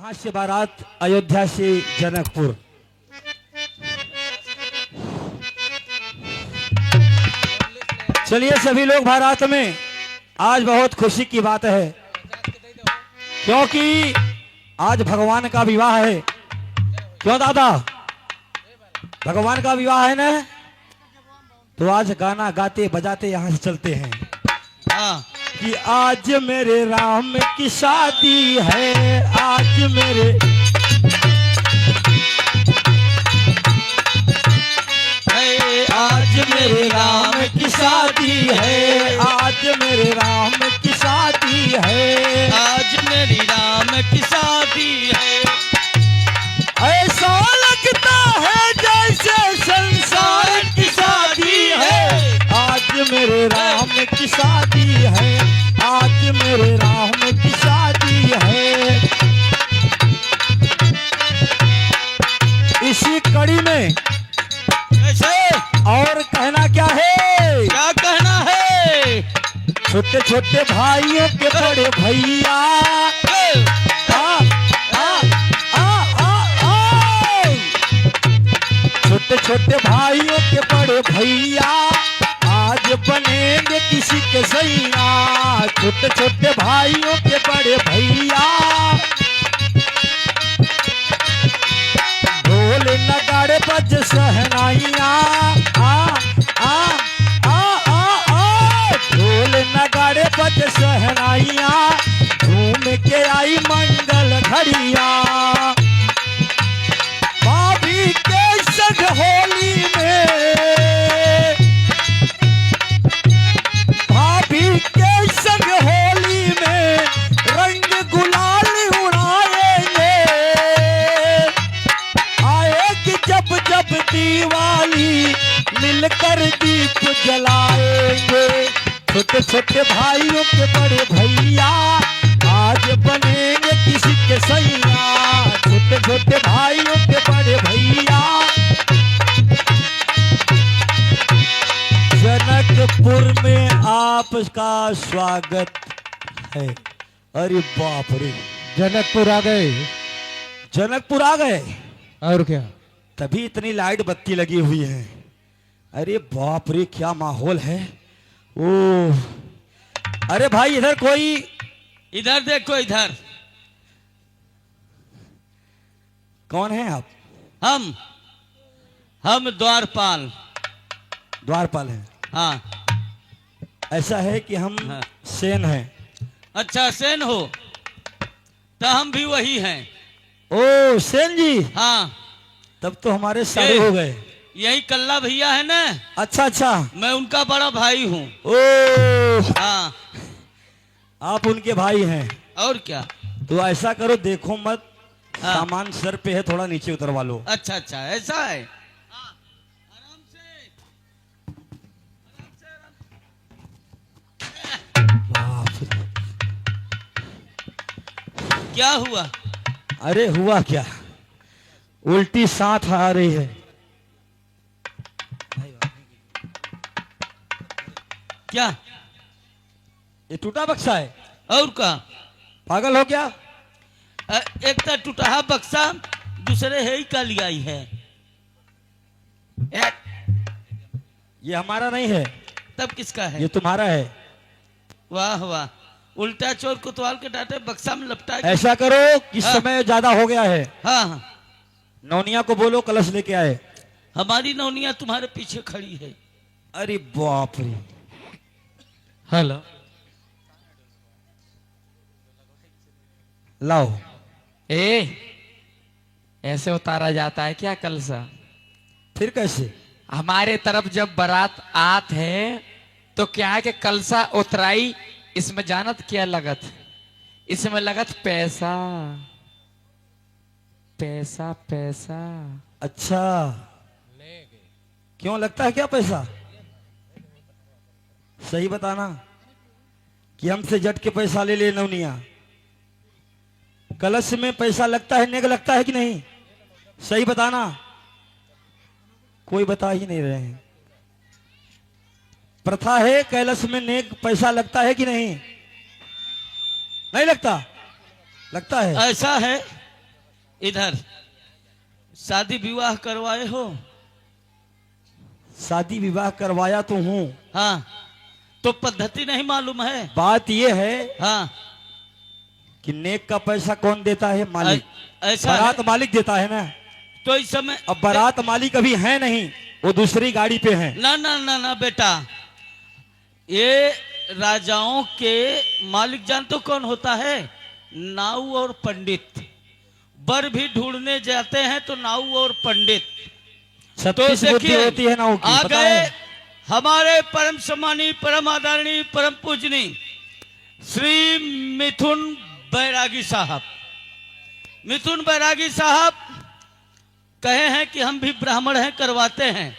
यहाँ से बारात अयोध्या से जनकपुर। चलिए सभी लोग बारात में, आज बहुत खुशी की बात है क्योंकि आज भगवान का विवाह है। क्यों दादा, भगवान का विवाह है ना, तो आज गाना गाते बजाते यहाँ से चलते हैं। हाँ। कि आज मेरे राम की शादी है, आज मेरे आज मेरे राम की शादी है, आज मेरे राम की शादी है, आज मेरी राम की शादी है। ऐसा लगता है जैसे संसार की शादी है। आज मेरे राम की शादी है, आज मेरे राम की शादी है। इसी कड़ी में कैसे? और कहना क्या है, क्या कहना है? छोटे छोटे भाइयों के बड़े भैया, छोटे छोटे भाइयों के बड़े भैया आज बनेंगे किसी के सैया। छोटे छोटे भाइयों के बड़े भैया, ढोल नगाड़े बज सहनाइया, ढोल नगाड़े बज सहनाइया, घूम के आई मंगल घड़िया। भाभी के संग होली में, भाभी के संग होली में रंग गुलाल उड़ाएंगे। आएगी जब जब दिवाली मिलकर दीप जलाएंगे। छोटे छोटे भाइयों के बड़े भैया आज बनेंगे किसी के सैया। छोटे छोटे भाइयों के बड़े भैया, जनकपुर में आपका स्वागत है। अरे बाप रे, जनकपुर आ गए। जनकपुर आ गए और क्या, तभी इतनी लाइट बत्ती लगी हुई है। अरे बाप रे, क्या माहौल है। ओह, अरे भाई इधर कोई, इधर देखो, इधर कौन है आप? हम द्वारपाल। द्वारपाल हैं? हाँ। ऐसा है कि हम हाँ। सेन हैं। अच्छा, सेन हो तो हम भी वही हैं। ओ सेन जी, हाँ। तब तो हमारे सारे हो गए। यही कल्ला भैया है ना, अच्छा अच्छा, मैं उनका बड़ा भाई हूँ। ओ हाँ। आप उनके भाई हैं? और क्या। तो ऐसा करो, देखो मत, हाँ। सामान सर पे है, थोड़ा नीचे उतरवा लो। अच्छा अच्छा, ऐसा है। बाप रे। क्या हुआ? अरे हुआ क्या, उल्टी सांस आ रही है। क्या? ये टूटा बक्सा है? और क्या? पागल हो क्या? एक तो टूटा बक्सा, दूसरे है ही का लिया ही है। ये हमारा नहीं है, तब किसका है? ये तुम्हारा है। वाह वाह, उल्टा चोर कोतवाल के डांटे बक्सा में लपटा के। ऐसा करो कि हाँ। समय ज्यादा हो गया है, हाँ हाँ। नौनिया को बोलो कलश लेके आए। हमारी नौनिया तुम्हारे पीछे खड़ी है। अरे बाप रे, हेलो, लाओ। ऐसे उतारा जाता है क्या कलसा? फिर कैसे? हमारे तरफ जब बारात आत है तो क्या है कि कलसा उतराई, इसमें जानत क्या लगत, इसमें लगत पैसा पैसा पैसा। अच्छा, क्यों लगता है क्या पैसा? सही बताना कि हमसे जट के पैसा ले ले नौनिया। कलश में पैसा लगता है, नेग लगता है कि नहीं? सही बताना। कोई बता ही नहीं रहे हैं। प्रथा है कैलाश में नेक पैसा लगता है कि नहीं? नहीं लगता? लगता है। ऐसा है। इधर शादी विवाह करवाए हो? शादी विवाह करवाया तो हूँ। हाँ, तो पद्धति नहीं मालूम है? बात ये है हाँ, कि नेक का पैसा कौन देता है? मालिक। ऐसा है? बारात मालिक देता है ना। तो इस समय अब बारात मालिक अभी है नहीं, वो दूसरी गाड़ी पे है। ना ना ना ना बेटा, ये राजाओं के मालिक जानते हो कौन होता है? नाऊ और पंडित। वर भी ढूंढने जाते हैं तो नाऊ और पंडित। तो 36 बुद्धि देखिए, होती है नाऊ की, आ पता गए है? हमारे परम सम्मानी, परम आदरणीय, परम पूजनी श्री मिथुन बैरागी साहब। मिथुन बैरागी साहब कहे हैं कि हम भी ब्राह्मण हैं, करवाते हैं।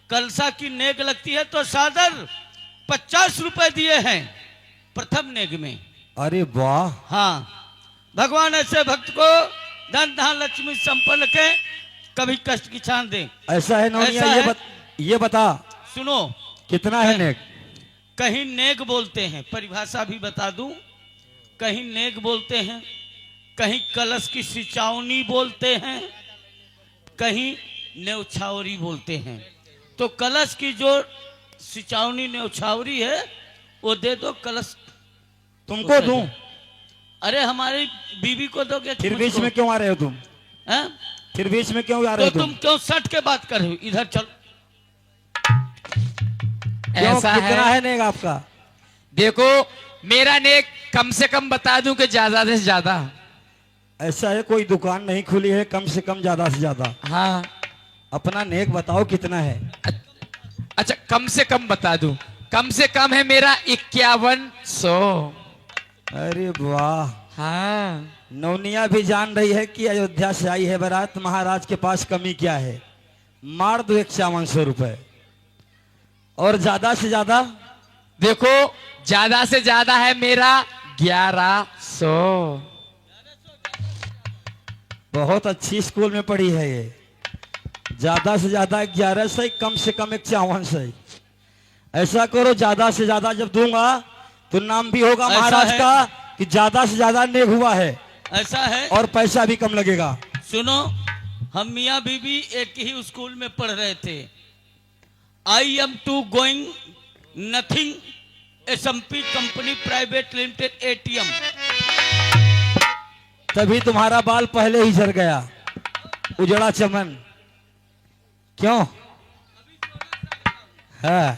कलसा की नेक लगती है तो सादर 50 रुपए दिए हैं प्रथम नेक में। अरे वाह। हाँ, भगवान ऐसे भक्त को धन धान लक्ष्मी संपन्न के कभी कष्ट की छान दे। ऐसा है नौनिया, ऐसा ये है? ये बता सुनो, कितना है नेक? कहीं नेक बोलते हैं, परिभाषा भी बता दूं, कहीं नेक बोलते हैं, कहीं कलश की सिंचावनी बोलते हैं, कहीं न्यौछावरी बोलते हैं। तो कलश की जो सिंचावनी न्यौछावरी है वो दे दो, कलश तुमको दूं? अरे हमारी बीवी को दोगे? फिर बीच में क्यों आ रहे हो तुम? हैं? फिर बीच में क्यों आ रहे तो हो तुम क्यों सट के बात कर रहे हो? इधर चल। क्यों? ऐसा कितना है, है नेक आपका? देखो मेरा नेक कम से कम बता दूं कि ज्यादा से ज्यादा। ऐसा है, कोई दुकान नहीं खुली है कम से कम ज्यादा से ज्यादा? हाँ, अपना नेक बताओ कितना है? अच्छा कम से कम बता दूं, कम से कम है मेरा 5100। अरे वाह। हाँ, नौनिया भी जान रही है कि अयोध्या से आई है बारात, महाराज के पास कमी क्या है। मार दो 5100 रुपए। और ज्यादा से ज्यादा? देखो ज्यादा से ज्यादा है मेरा 1100। बहुत अच्छी स्कूल में पढ़ी है ये। ज्यादा से ज्यादा 1100, कम से कम 5100। ऐसा करो, ज्यादा से ज्यादा जब दूंगा तो नाम भी होगा ऐसा महाराज है? का कि ज्यादा से ज्यादा नेक हुआ है, ऐसा है? और पैसा भी कम लगेगा। सुनो, हम मियाँ बीवी एक ही स्कूल में पढ़ रहे थे। I am to going nothing SMP company private limited ATM। तभी तुम्हारा बाल पहले ही झड़ गया, उजड़ा चमन। क्यों? है।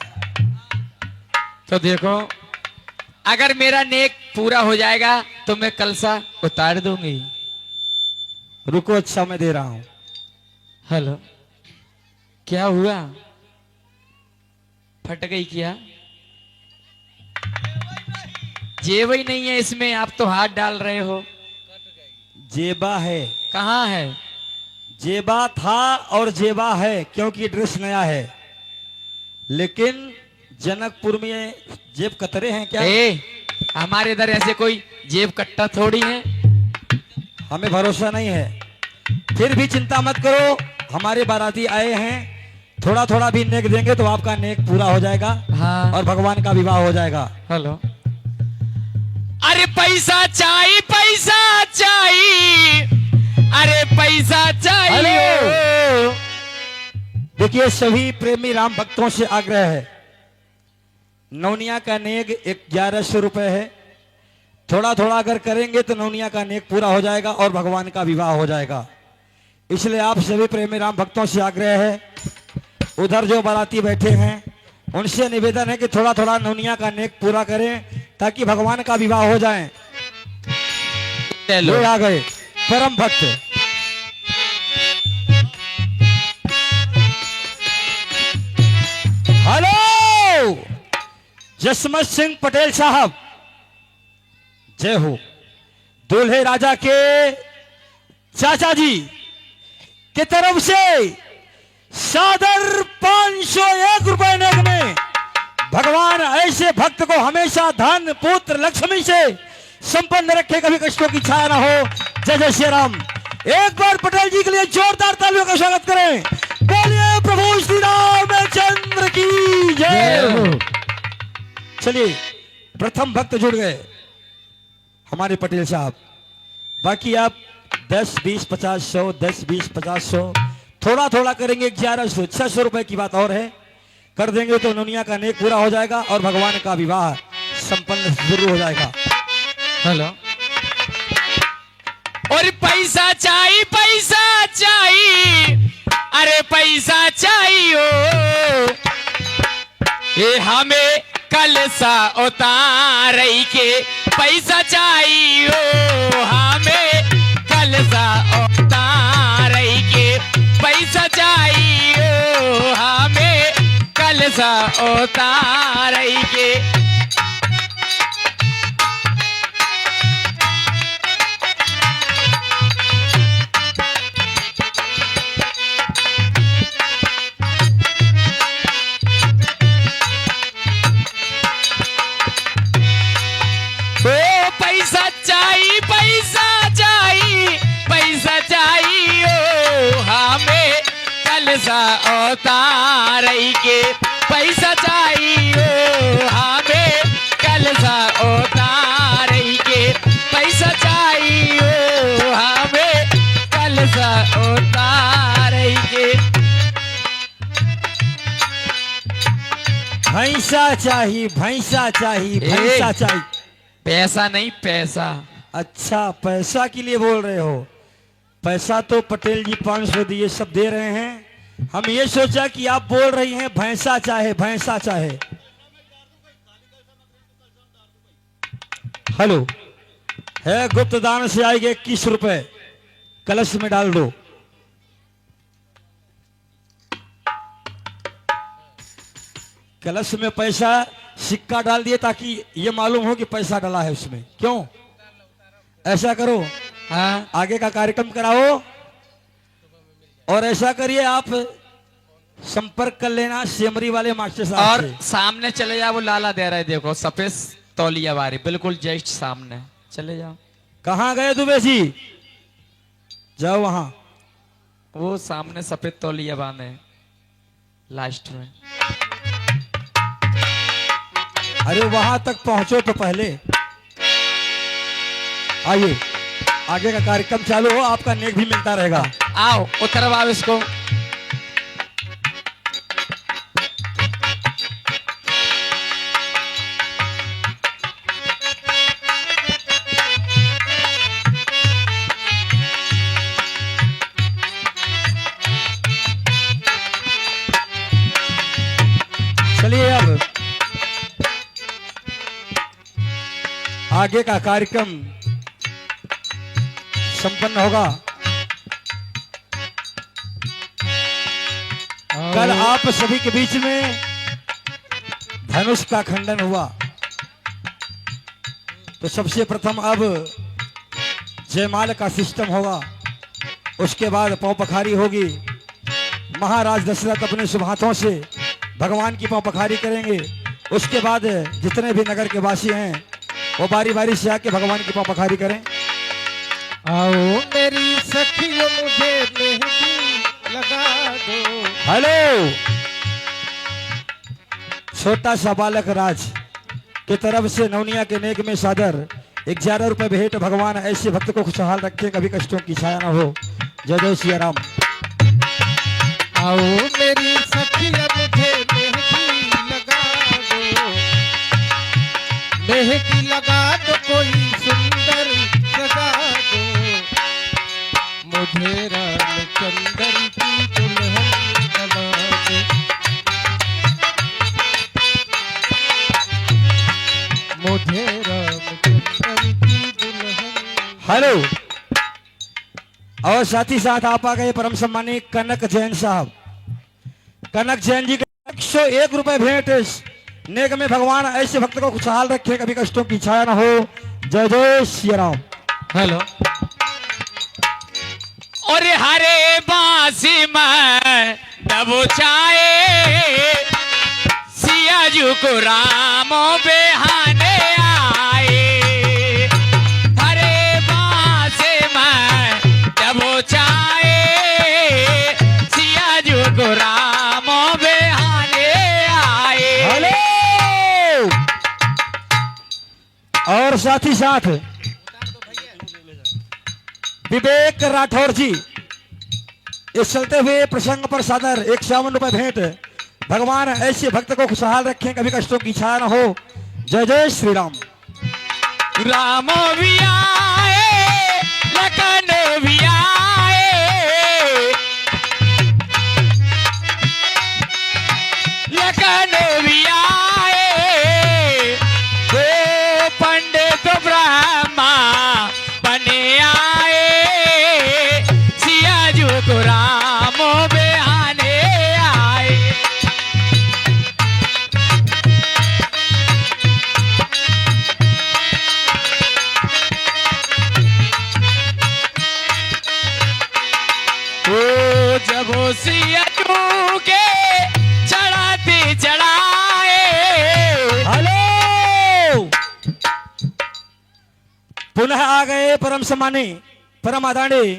तो देखो अगर मेरा नेक पूरा हो जाएगा तो मैं कलसा उतार दूंगी। रुको, अच्छा मैं दे रहा हूं। हेलो, क्या हुआ? फट गई क्या? जेब ही नहीं है इसमें, आप तो हाथ डाल रहे हो। जेबा है। कहाँ है? जेबा था और जेबा है, क्योंकि ड्रेस नया है। लेकिन जनकपुर में जेब कतरे हैं क्या? हमारे इधर ऐसे कोई जेब कट्टा थोड़ी है। हमें भरोसा नहीं है। फिर भी चिंता मत करो, हमारे बाराती आए हैं, थोड़ा थोड़ा भी नेक देंगे तो आपका नेक पूरा हो जाएगा। हाँ। और भगवान का विवाह हो जाएगा। हेलो, अरे पैसा चाहिए, पैसा चाहिए, अरे पैसा चाहिए। देखिए, सभी प्रेमी राम भक्तों से आग्रह है, नौनिया का नेक 1100 रुपए है। थोड़ा थोड़ा अगर करेंगे तो नौनिया का नेक पूरा हो जाएगा और भगवान का विवाह हो जाएगा। इसलिए आप सभी प्रेमी राम भक्तों से आग्रह है, उधर जो बाराती बैठे हैं उनसे निवेदन है कि थोड़ा थोड़ा नौनिया का नेक पूरा करें ताकि भगवान का विवाह हो जाए। लो, आ गए परम भक्त। हेलो, जसमत सिंह पटेल साहब, जय हो। दूल्हे राजा के चाचा जी की तरफ से सादर 501 रुपए नेक में। भगवान ऐसे भक्त को हमेशा धन पुत्र लक्ष्मी से संपन्न रखे, कभी कष्टों की छाया ना हो। जय जय श्री राम। एक बार पटेल जी के लिए जोरदार तालियों का स्वागत करें। बोलिए प्रभु श्री रामचंद्र की जय। चलिए, प्रथम भक्त जुड़ गए हमारे पटेल साहब। बाकी आप 10, 20, 50, 100, 10, 20, 50, 100, थोड़ा थोड़ा करेंगे 1100, 600 रुपए की बात और है। कर देंगे तो दुनिया का नेक पूरा हो जाएगा और भगवान का विवाह संपन्न जरूर हो जाएगा। हेलो। और पैसा चाहिए, अरे पैसा चाहिए, ये हमें कल सा उतार के पैसा चाहिए, हमें कल सा उतार के पैसा चाहिए, हमें कल सा उतार के। उतार के पैसा चाहिए, हमें कल सा उतार के पैसा चाहिए, हमें कल सा उतार के। भैंसा चाहिए, भैंसा चाहिए, भैंसा चाहिए। पैसा नहीं, पैसा। अच्छा, पैसा के लिए बोल रहे हो। पैसा तो पटेल जी 500 दिए, सब दे रहे हैं। हम ये सोचा कि आप बोल रही हैं भैंसा चाहे, भैंसा चाहे। हेलो, है गुप्त दान से आएंगे 21 रुपए, कलश में डाल दो। कलश में पैसा सिक्का डाल दिए ताकि ये मालूम हो कि पैसा डाला है उसमें। क्यों ऐसा करो? हाँ, आगे का कार्यक्रम कराओ और ऐसा करिए, आप संपर्क कर लेना सेमरी वाले मास्टर साहब और से। सामने चले जाओ, वो लाला दे रहे, देखो सफेद तौलिया बारी, बिल्कुल जस्ट सामने चले जाओ। कहाँ गए दुबे जी? जाओ वहां, वो सामने सफेद तौलिया बांधे लास्ट में। अरे वहां तक पहुंचो तो पहले। आइए, आगे का कार्यक्रम चालू हो, आपका नेक भी मिलता रहेगा। आओ उतरवाओ इसको। चलिए अब आगे का कार्यक्रम संपन्न होगा। कल आप सभी के बीच में धनुष का खंडन हुआ, तो सबसे प्रथम अब जयमाल का सिस्टम होगा, उसके बाद पांव पखारी होगी। महाराज दशरथ अपने शुभ हाथों से भगवान की पांव पखारी करेंगे। उसके बाद जितने भी नगर के वासी हैं वो बारी बारी से आके भगवान की पांव पखारी करें। आओ मेरी सखियों मुझे मेहंदी लगा दो। हेलो, छोटा सा बालक राज की तरफ से नवनिया के नेक में सादर 11 रुपए भेंट। भगवान ऐसे भक्त को खुशहाल रखे, कभी कष्टों की छाया न हो। जय जय सिया राम। आओ मेरी सखियों मुझे मेहंदी लगा दो, मेहंदी लगा दो, कोई सुंदर सजा दो, मुझे रामचंद्र की दुल्हन बना दो, मुझे रामचंद्र की दुल्हन। हेलो, और साथ ही साथ आप आ गए परम सम्मानी कनक जैन साहब। कनक जैन जी के 101 रुपए भेंट। नेक में भगवान ऐसे भक्त को खुशहाल रखे, कभी कष्टों की छाया न हो। जय जय सिया राम। हेलो। और हरे बांसी में दबोचाए, सिया जू को रामो बेहाने आए। हरे बांसी में दबोचाए, सिया जू को रामो बेहाने आए। हेलो, और साथ ही साथ विवेक राठौर जी, इस चलते हुए प्रसंग पर सादर 51 भेंट। भगवान ऐसे भक्त को खुशहाल रखें, कभी कष्टों की छाया न हो। जय जय श्री राम। राम भी आए, लखन भी आए, लखन भी आए, दो पंडित ब्रह्मा बने आए, सिया जू को राम बेहाने आए। ओ जब वो सिया जू के चढ़ाते चढ़ाए, हेलो, पुनः आ गए परम सम्मानी परम आदरणीय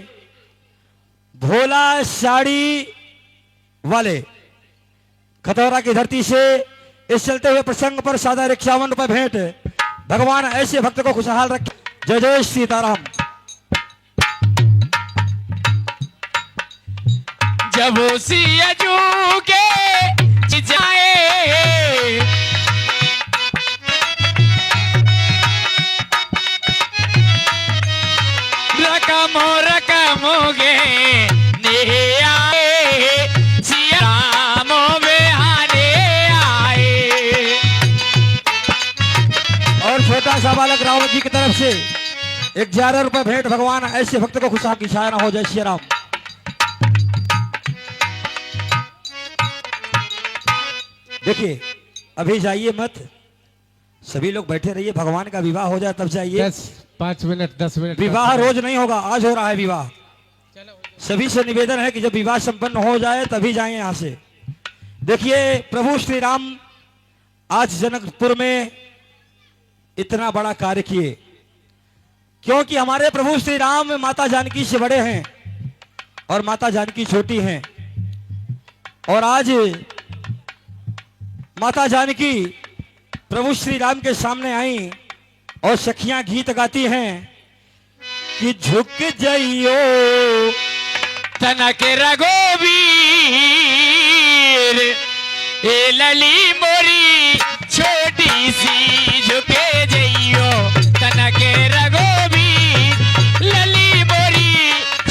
भोला साड़ी वाले खतौरा की धरती से। इस चलते हुए प्रसंग पर सादर 51 भेंट। भगवान ऐसे भक्त को खुशहाल रखे। जय जय सीताराम। जब वो सिया जू के जाए, रकमोगे ने आए, सिया राम बेहाने आए। और छोटा सा बालक रावण जी की तरफ से 11 भेंट। भगवान ऐसे भक्त को खुशहाल की छाया न हो। जय श्री राम। देखिए, अभी जाइए मत, सभी लोग बैठे रहिए। भगवान का विवाह हो जाए तब जाइए। 5 मिनट 10 मिनट विवाह रोज नहीं होगा, आज हो रहा है विवाह। सभी से निवेदन है कि जब विवाह संपन्न हो जाए तभी जाएं यहां से। देखिए, प्रभु श्री राम आज जनकपुर में इतना बड़ा कार्य किए, क्योंकि हमारे प्रभु श्री राम माता जानकी से बड़े हैं और माता जानकी छोटी हैं। और आज माता जानकी प्रभु श्री राम के सामने आई और सखियां गीत गाती हैं कि झुक जाइयो तनक रघुवीर, ए लली मोरी छोटी सी झुके जइयो, तनक रघुवीर, लली मोरी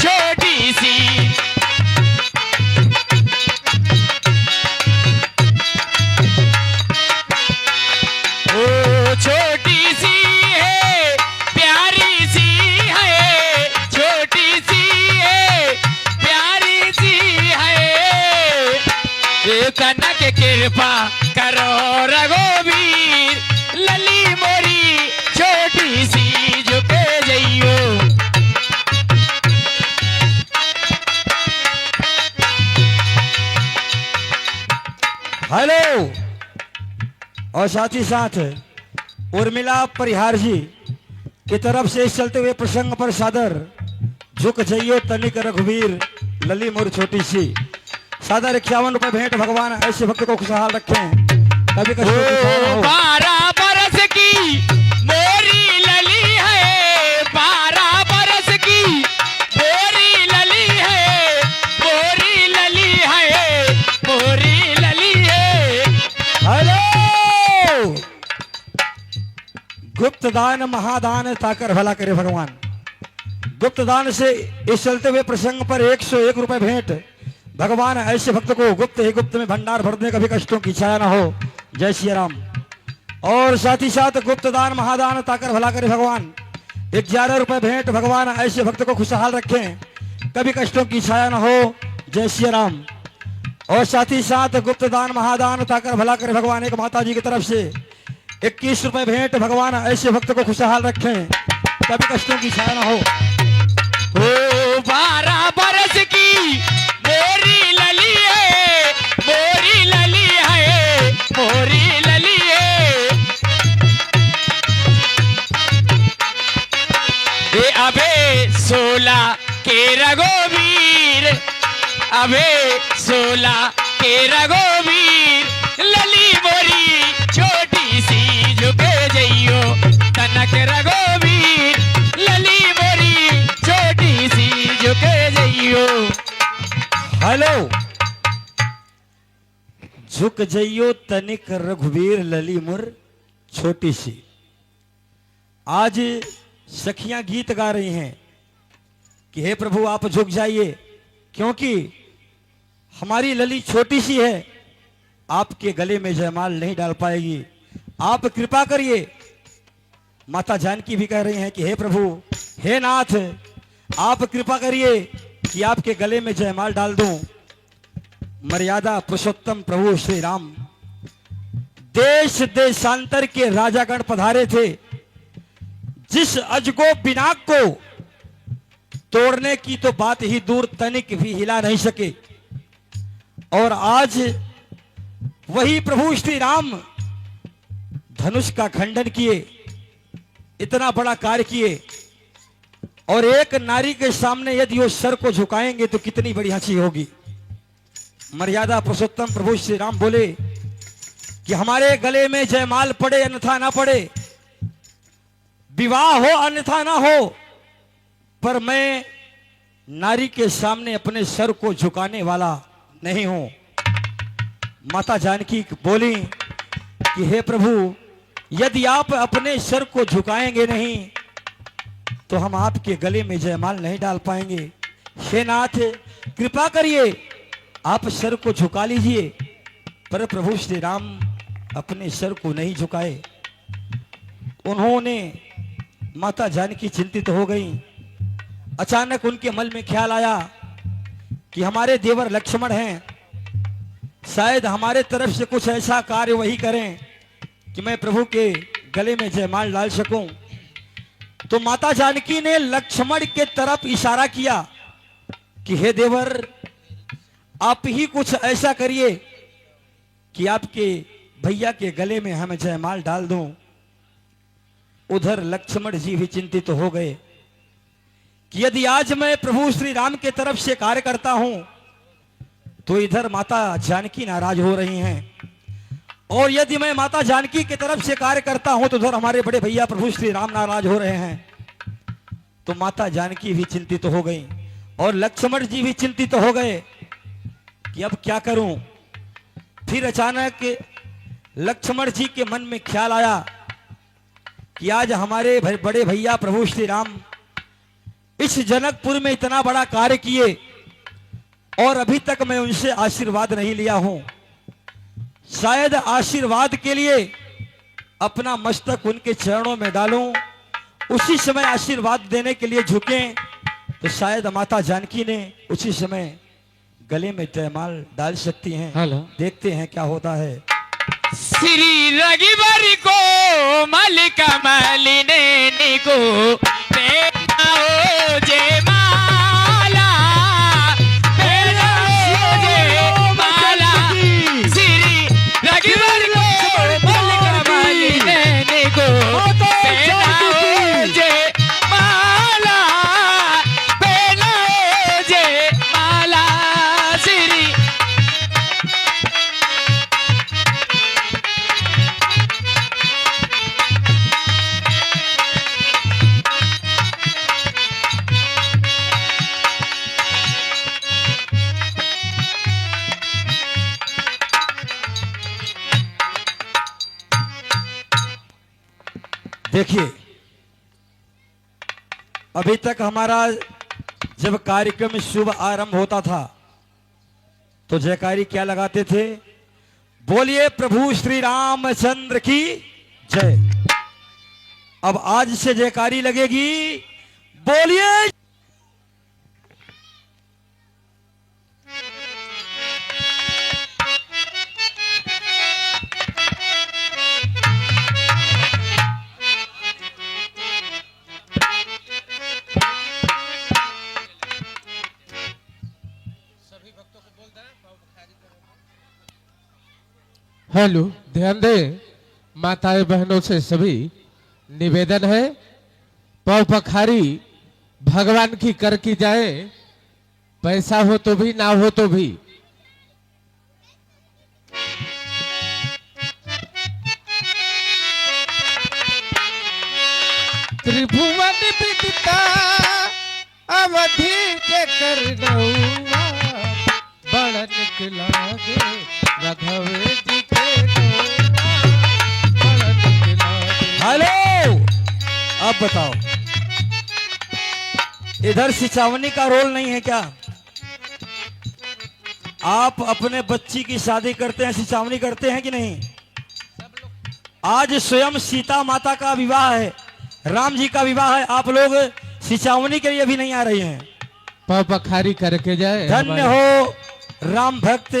छोटी सी। ओ छोटी सी है, प्यारी सी है, छोटी सी है, प्यारी सी है, ए तनक कृपा करो रघुवीर, लली मोरी छोटी सी झुके जइयो। हेलो। और साथ ही साथ उर्मिला परिहार जी की तरफ से इस चलते हुए प्रसंग पर सादर झुक जाइयो तनिक रघुवीर, लली मोर छोटी सी। सादर 51 भेंट। भगवान ऐसे भक्त को खुशहाल रखें, कभी कष्टों की छाया न हो। 12 बरस की मोरी लली है, 12 बरस की मोरी लली है, मोरी लली है, मोरी लली है। हेलो। गुप्त दान महादान ताकर भला करे भगवान। गुप्त दान से इस चलते हुए प्रसंग पर 101 भेंट। भगवान ऐसे भक्त को गुप्त ही गुप्त में भंडार भर दे, कभी कष्टों की छाया न हो। जय श्री राम। और साथ ही साथ गुप्त दान महादान ताकर भला करे भगवान। 11 भेंट। भगवान ऐसे भक्त को खुशहाल रखें, कभी कष्टों की छाया न हो। जय श्री राम। और साथ ही साथ गुप्त दान महादान ताकर भला करे भगवान। एक माता जी की तरफ से 21 भेंट। भगवान ऐसे भक्त को खुशहाल रखें, कभी कष्टों की छाया न हो। ओ 12 बरस की मोरी लली है, मोरी लली है, मोरी लली है। ए अबे 16 के रघुवीर, अबे 16 के रघुवीर, लली मोरी छोटी सी झुके जइयो, तनक रघुवीर, लली मोरी छोटी सी। हेलो। झुक जइयो तनिक रघुवीर लली मुर छोटी सी। आज सखियां गीत गा रही हैं कि हे प्रभु आप झुक जाइए, क्योंकि हमारी लली छोटी सी है, आपके गले में जयमाल नहीं डाल पाएगी, आप कृपा करिए। माता जानकी भी कह रही हैं कि हे प्रभु, हे नाथ, आप कृपा करिए कि आपके गले में जयमाल डाल दूं। मर्यादा पुरुषोत्तम प्रभु श्री राम देश देशांतर के राजागण पधारे थे, जिस अजगो बिनाक को तोड़ने की तो बात ही दूर, तनिक भी हिला नहीं सके। और आज वही प्रभु श्री राम धनुष का खंडन किए, इतना बड़ा कार्य किए, और एक नारी के सामने यदि वो सर को झुकाएंगे तो कितनी बड़ी हंसी होगी। मर्यादा पुरुषोत्तम प्रभु श्री राम बोले कि हमारे गले में जयमाल पड़े अन्यथा ना पड़े, विवाह हो अन्यथा ना हो, पर मैं नारी के सामने अपने सर को झुकाने वाला नहीं हूं। माता जानकी बोली कि हे प्रभु, यदि आप अपने सर को झुकाएंगे नहीं तो हम आपके गले में जयमाल नहीं डाल पाएंगे। हे नाथ, कृपा करिए, आप सर को झुका लीजिए। पर प्रभु श्री राम अपने सर को नहीं झुकाए। उन्होंने, माता जानकी चिंतित हो गई। अचानक उनके मन में ख्याल आया कि हमारे देवर लक्ष्मण हैं, शायद हमारे तरफ से कुछ ऐसा कार्य वही करें कि मैं प्रभु के गले में जयमाल डाल सकूं। तो माता जानकी ने लक्ष्मण के तरफ इशारा किया कि हे देवर, आप ही कुछ ऐसा करिए कि आपके भैया के गले में हम जयमाल डाल दूं। उधर लक्ष्मण जी भी चिंतित हो गए कि यदि आज मैं प्रभु श्री राम के तरफ से कार्य करता हूं तो इधर माता जानकी नाराज हो रही हैं, और यदि मैं माता जानकी की तरफ से कार्य करता हूं तो उधर हमारे बड़े भैया प्रभु श्री राम नाराज हो रहे हैं। तो माता जानकी भी चिंतित हो गई और लक्ष्मण जी भी चिंतित हो गए कि अब क्या करूं। फिर अचानक लक्ष्मण जी के मन में ख्याल आया कि आज हमारे बड़े भैया प्रभु श्री राम इस जनकपुर में इतना बड़ा कार्य किए और अभी तक मैं उनसे आशीर्वाद नहीं लिया हूं। शायद आशीर्वाद के लिए अपना मस्तक उनके चरणों में डालूं, उसी समय आशीर्वाद देने के लिए झुके तो शायद माता जानकी ने उसी समय गले में जयमाल डाल सकती हैं। हेलो। देखते हैं क्या होता है। श्री रघुवर को मलिका मलिने को पेनाओ जयमाला, पेनाओ जयमाला। श्री रघुवर को मलिका मलिने को पेनाओ जयमाला, पेनाओ जयमाला। श्री देखिए, अभी तक हमारा जब कार्यक्रम शुभ आरंभ होता था तो जयकारी क्या लगाते थे? बोलिए प्रभु श्री रामचंद्र की जय। अब आज से जयकारी लगेगी, बोलिए। हेलो, ध्यान दें, माताएं बहनों से सभी निवेदन है, पौ पखारी भगवान की कर की जाए, पैसा हो तो भी ना हो तो भी। त्रिभुवन विदिता अवधि के करनौआ, निक लागे राघवे जी के डोला, बड़ा निक लागे। हेलो, अब बताओ, इधर सिचावनी का रोल नहीं है क्या? आप अपने बच्ची की शादी करते हैं, सिचावनी करते हैं कि नहीं? आज स्वयं सीता माता का विवाह है, राम जी का विवाह है, आप लोग सिचावनी के लिए भी नहीं आ रहे हैं। पाव पखारी करके जाए। धन्य हो राम भक्त,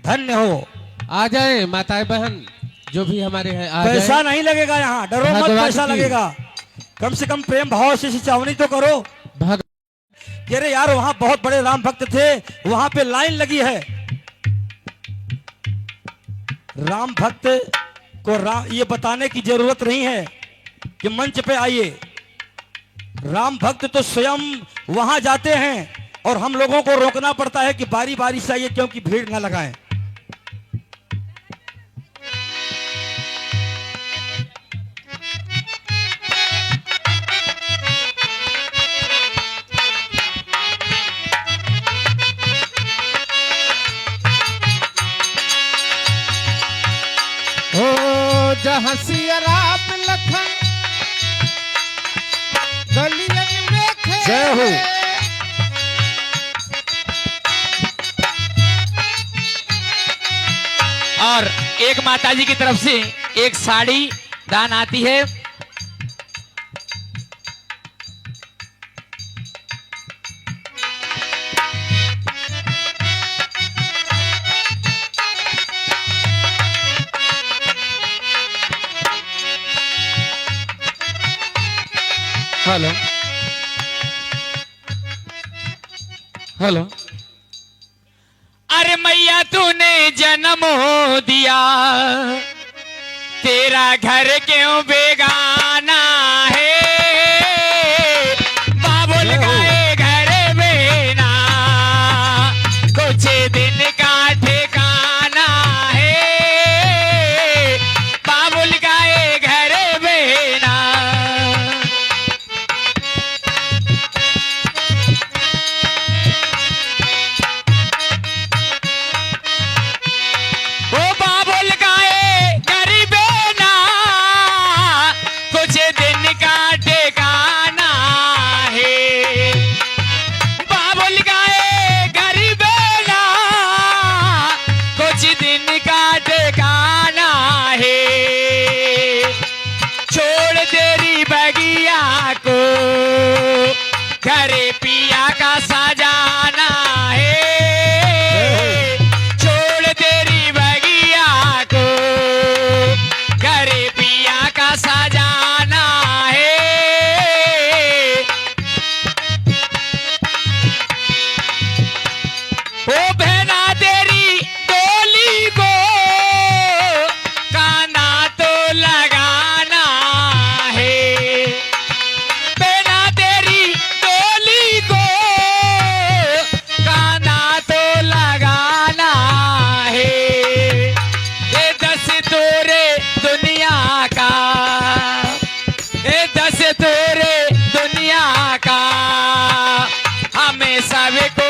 धन्य हो। आ जाए माताएं बहन जो भी हमारे हैं, आ पैसा जाए। नहीं लगेगा यहाँ, डरो मत, भगवान पैसा की- लगेगा। कम से कम प्रेम भाव से सिचावनी तो करो। भग कह रहे यार वहां बहुत बड़े राम भक्त थे, वहां पे लाइन लगी है। राम भक्त को ये बताने की जरूरत नहीं है कि मंच पे आइए। राम भक्त तो स्वयं वहां जाते हैं और हम लोगों को रोकना पड़ता है कि बारी बारी से आइए, क्योंकि भीड़ ना लगाएं। ओ जहाँ सिया राम लखन गलियन में खेले। जय हो। और एक माताजी की तरफ से एक साड़ी दान आती है। Hello hello. अरे मैया तूने जन्म हो दिया, तेरा घर क्यों बेगाना है? बाबुल गाए घर में ना कुछ दिन का ठिकाना है। बाबुल गाए घर में ना। ओ बाबुल गाए गरीबे ना कुछ दिन का ठिकाना है। बाबुल गाए गरीबे ना कुछ दिन का ठिकाना है। छोड़ तेरी बगिया को घरे पिया का सजाना है। छोड़ तेरी बगिया को घरे पिया का सजाना है। ओ बहना तेरी डोली को काना तो लगाना है। बहना तेरी डोली को काना तो लगाना है। ये दस तोरे दुनिया का, ये दस तोरे दुनिया का हमें सबको